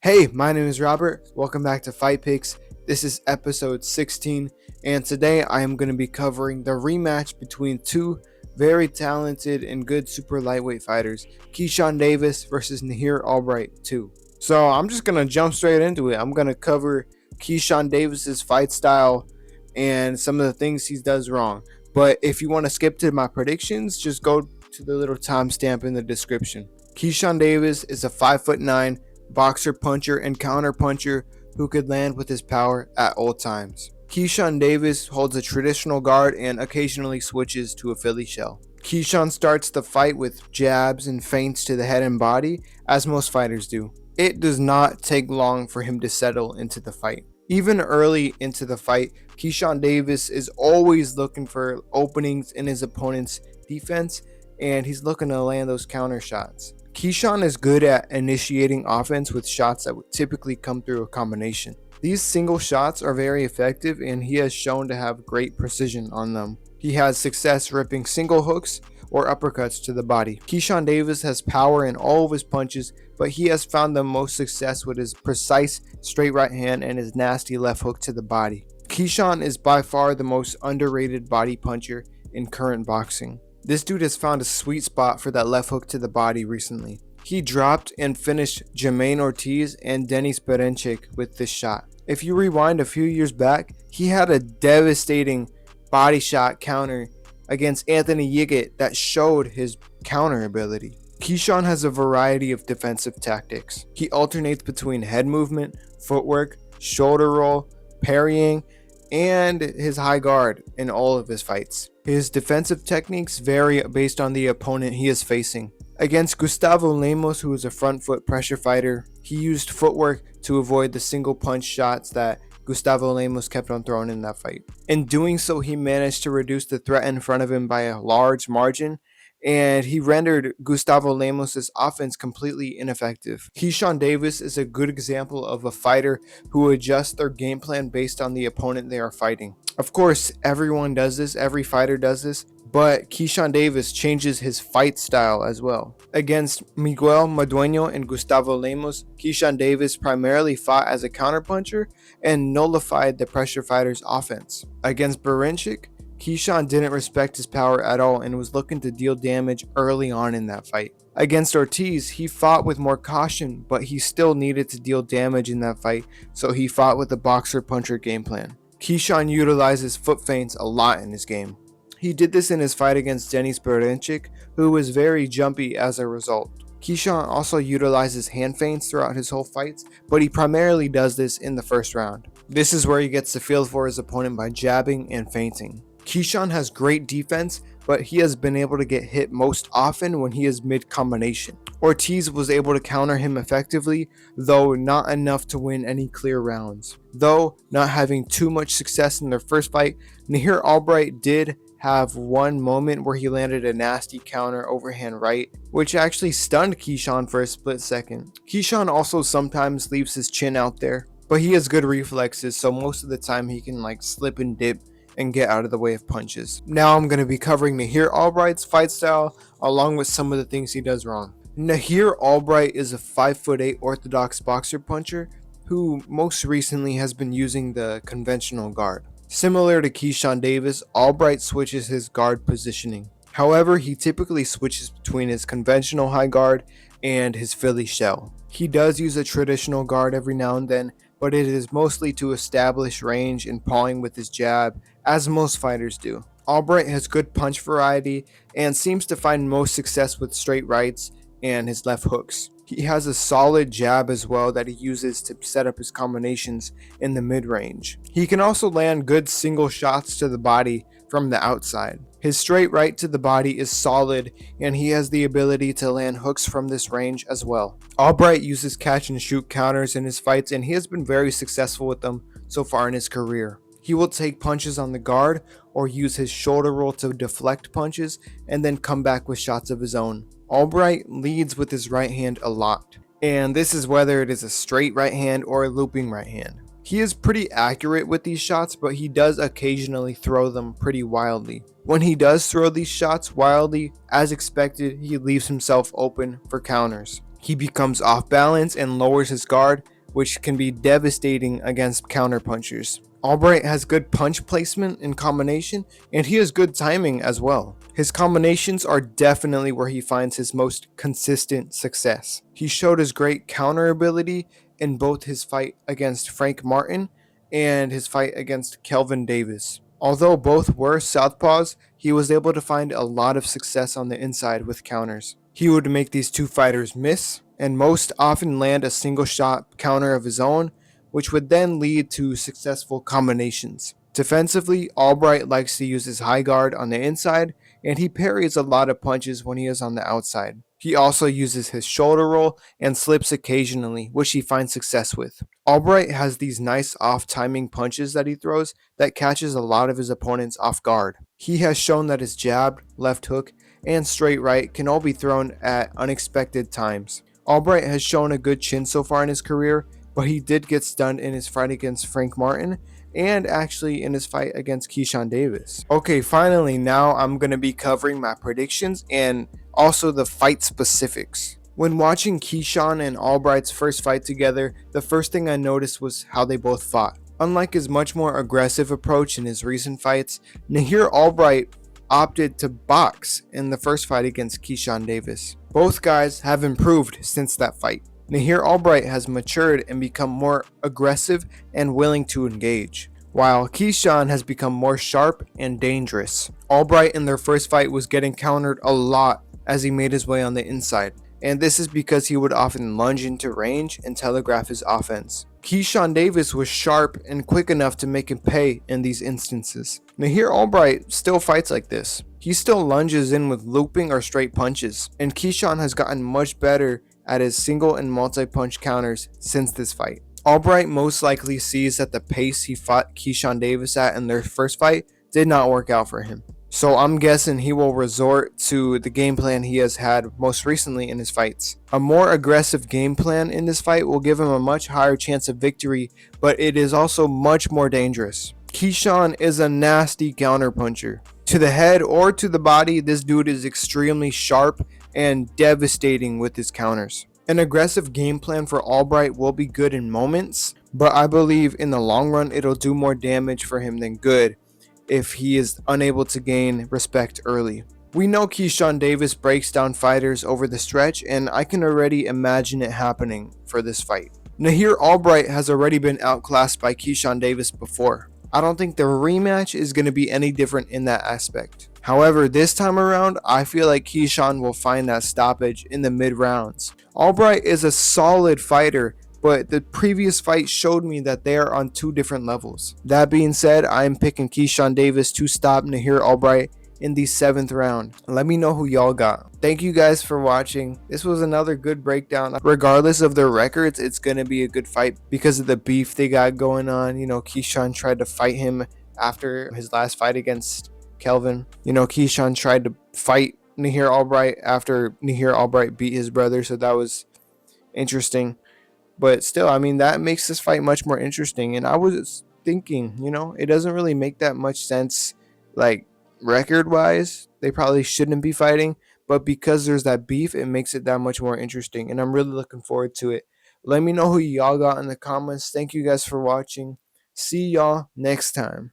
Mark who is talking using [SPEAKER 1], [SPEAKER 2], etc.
[SPEAKER 1] Hey, my name is Robert. Welcome back to Fight Pics. This is episode 16, and today I am going to be covering the rematch between two very talented and good super lightweight fighters, Keyshawn Davis versus Nahir Albright 2. So I'm just going to jump straight into it. I'm going to cover Keyshawn Davis's fight style and some of the things he does wrong. But if you want to skip to my predictions, just go to the little timestamp in the description. Keyshawn Davis is a 5'9" boxer, puncher, and counter puncher who could land with his power at all times. Keyshawn Davis holds a traditional guard and occasionally switches to a Philly shell. Keyshawn starts the fight with jabs and feints to the head and body, as most fighters do. It does not take long for him to settle into the fight. Even early into the fight, Keyshawn Davis is always looking for openings in his opponent's defense, and he's looking to land those counter shots. Keyshawn is good at initiating offense with shots that would typically come through a combination. These single shots are very effective, and he has shown to have great precision on them. He has success ripping single hooks or uppercuts to the body. Keyshawn Davis has power in all of his punches, but he has found the most success with his precise straight right hand and his nasty left hook to the body. Keyshawn is by far the most underrated body puncher in current boxing. This dude has found a sweet spot for that left hook to the body recently. He dropped and finished Jermaine Ortiz and Denis Berenchyk with this shot. If you rewind a few years back, he had a devastating body shot counter against Anthony Yiggett that showed his counter ability. Keyshawn has a variety of defensive tactics. He alternates between head movement, footwork, shoulder roll, parrying, and his high guard in all of his fights. His defensive techniques vary based on the opponent he is facing. Against Gustavo Lemos, who is a front foot pressure fighter, he used footwork to avoid the single punch shots that Gustavo Lemos kept on throwing in that fight. In doing so, he managed to reduce the threat in front of him by a large margin, and he rendered Gustavo Lemos' offense completely ineffective. Keyshawn Davis is a good example of a fighter who adjusts their game plan based on the opponent they are fighting. Of course, everyone does this, every fighter does this, but Keyshawn Davis changes his fight style as well. Against Miguel Madueño and Gustavo Lemos, Keyshawn Davis primarily fought as a counterpuncher and nullified the pressure fighter's offense. Against Berenchyk, Keyshawn didn't respect his power at all and was looking to deal damage early on in that fight. Against Ortiz, he fought with more caution, but he still needed to deal damage in that fight, so he fought with a boxer-puncher game plan. Keyshawn utilizes foot feints a lot in his game. He did this in his fight against Denis Berenchyk, who was very jumpy as a result. Keyshawn also utilizes hand feints throughout his whole fights, but he primarily does this in the first round. This is where he gets the feel for his opponent by jabbing and feinting. Keyshawn has great defense, but he has been able to get hit most often when he is mid-combination. Ortiz was able to counter him effectively, though not enough to win any clear rounds. Though not having too much success in their first fight, Nahir Albright did have one moment where he landed a nasty counter overhand right, which actually stunned Keyshawn for a split second. Keyshawn also sometimes leaves his chin out there, but he has good reflexes, so most of the time he can slip and dip and get out of the way of punches. Now I'm going to be covering Nahir Albright's fight style along with some of the things he does wrong. Nahir Albright is a 5'8" orthodox boxer puncher who most recently has been using the conventional guard. Similar to Keyshawn Davis, Albright switches his guard positioning. However, he typically switches between his conventional high guard and his Philly shell. He does use a traditional guard every now and then, but it is mostly to establish range and pawing with his jab, as most fighters do. Albright has good punch variety and seems to find most success with straight rights and his left hooks. He has a solid jab as well that he uses to set up his combinations in the mid-range. He can also land good single shots to the body from the outside. His straight right to the body is solid, and he has the ability to land hooks from this range as well. Albright uses catch and shoot counters in his fights, and he has been very successful with them so far in his career. He will take punches on the guard or use his shoulder roll to deflect punches and then come back with shots of his own. Albright leads with his right hand a lot, and this is whether it is a straight right hand or a looping right hand. He is pretty accurate with these shots, but he does occasionally throw them pretty wildly. When he does throw these shots wildly, as expected, he leaves himself open for counters. He becomes off balance and lowers his guard, which can be devastating against counterpunchers. Albright has good punch placement and combination, and he has good timing as well. His combinations are definitely where he finds his most consistent success. He showed his great counter ability in both his fight against Frank Martin and his fight against Kelvin Davis. Although both were southpaws, he was able to find a lot of success on the inside with counters. He would make these two fighters miss, and most often land a single shot counter of his own, which would then lead to successful combinations. Defensively, Albright likes to use his high guard on the inside, and he parries a lot of punches when he is on the outside. He also uses his shoulder roll and slips occasionally, which he finds success with. Albright has these nice off-timing punches that he throws that catches a lot of his opponents off guard. He has shown that his jab, left hook, and straight right can all be thrown at unexpected times. Albright has shown a good chin so far in his career, but he did get stunned in his fight against Frank Martin and actually in his fight against Keyshawn Davis. Okay, finally, now I'm going to be covering my predictions and also the fight specifics. When watching Keyshawn and Albright's first fight together, the first thing I noticed was how they both fought. Unlike his much more aggressive approach in his recent fights, Nahir Albright opted to box in the first fight against Keyshawn Davis. Both guys have improved since that fight. Nahir Albright has matured and become more aggressive and willing to engage, while Keyshawn has become more sharp and dangerous. Albright in their first fight was getting countered a lot as he made his way on the inside, and this is because he would often lunge into range and telegraph his offense. Keyshawn Davis was sharp and quick enough to make him pay in these instances. Nahir Albright still fights like this. He still lunges in with looping or straight punches, and Keyshawn has gotten much better at his single and multi-punch counters since this fight. Albright most likely sees that the pace he fought Keyshawn Davis at in their first fight did not work out for him. So I'm guessing he will resort to the game plan he has had most recently in his fights. A more aggressive game plan in this fight will give him a much higher chance of victory, but it is also much more dangerous. Keyshawn is a nasty counterpuncher. To the head or to the body, this dude is extremely sharp and devastating with his counters. An aggressive game plan for Albright will be good in moments, but I believe in the long run it'll do more damage for him than good if he is unable to gain respect early. We know Keyshawn Davis breaks down fighters over the stretch, and I can already imagine it happening for this fight. Nahir Albright has already been outclassed by Keyshawn Davis before. I don't think the rematch is going to be any different in that aspect. However, this time around, I feel like Keyshawn will find that stoppage in the mid-rounds. Albright is a solid fighter, but the previous fight showed me that they are on two different levels. That being said, I am picking Keyshawn Davis to stop Nahir Albright in the 7th round. Let me know who y'all got. Thank you guys for watching. This was another good breakdown. Regardless of their records, it's going to be a good fight because of the beef they got going on. You know, Keyshawn tried to fight him after his last fight against Kelvin. You know, Keyshawn tried to fight Nahir Albright after Nahir Albright beat his brother, so that was interesting. But still, I mean, that makes this fight much more interesting. And I was thinking, you know, it doesn't really make that much sense, like, record-wise. They probably shouldn't be fighting. But because there's that beef, it makes it that much more interesting. And I'm really looking forward to it. Let me know who y'all got in the comments. Thank you guys for watching. See y'all next time.